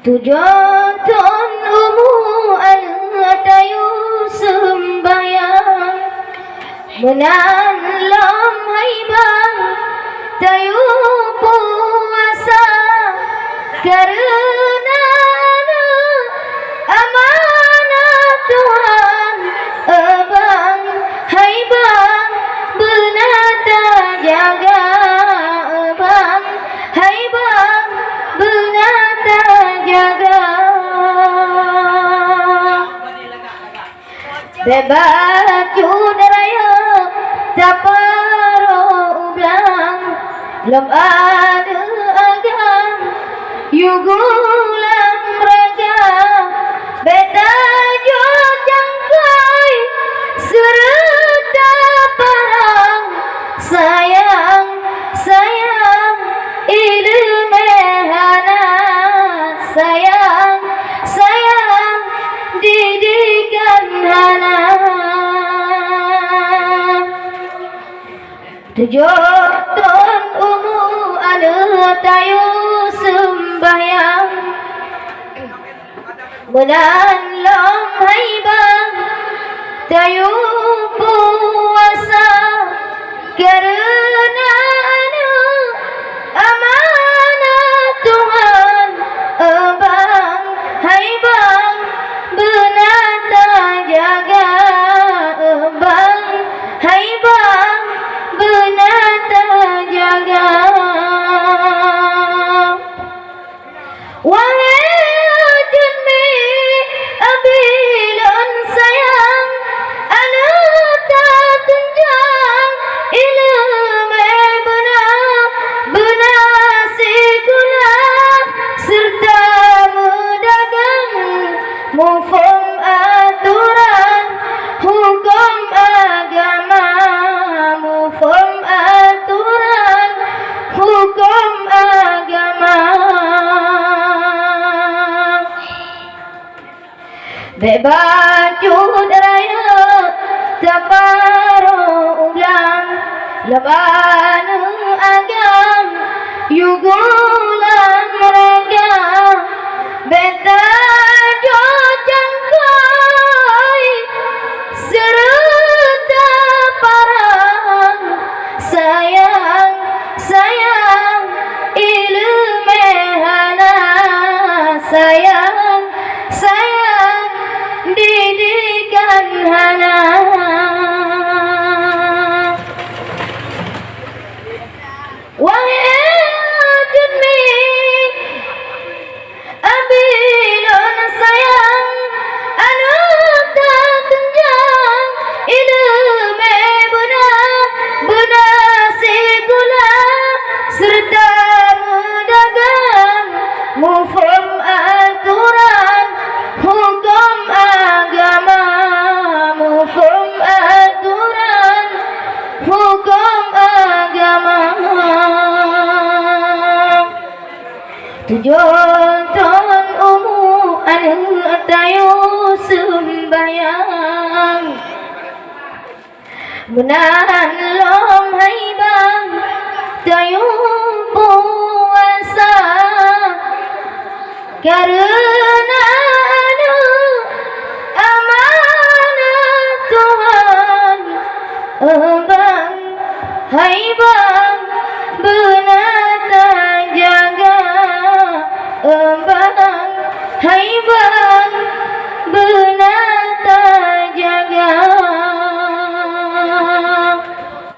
Tujuan umu al-tayu sembayang menan lam haibang tayu puasa karena amanah Tuhan abang haibang benata jaga abang haibang benata jaga bebaju raya taparo ublang lam ada agam yugulang raga betajo jangkai serta parang sayang sayang ilmehana sayang sayang didikan hana tujuan umu al-tayu sembayang menan lam haibang tayu puasa karena amanah Tuhan abang haibang benata jaga abang haibang benata jaga wahai ajunmi abilon sayang anak tak tunjang ilmu benar benar segula serta mendagang mufum aturan hukum agama mufum aturan hukum agama bebaju raya taparo ulang laban agam yugulang raga betajo jangkai serta parang sayang sayang ilmehana sayang sayang didikan hana wahai ajunmi abilon sayang anak tak tunjang ilmu benar benar segula serta mendagang mufum aturan hukum agama mufum aturan hukum agama tujuan umu al-tayu sembayang menahan lam haibang tayu puasa karena amanah Tuhan abang haibang benata jaga abang haibang benata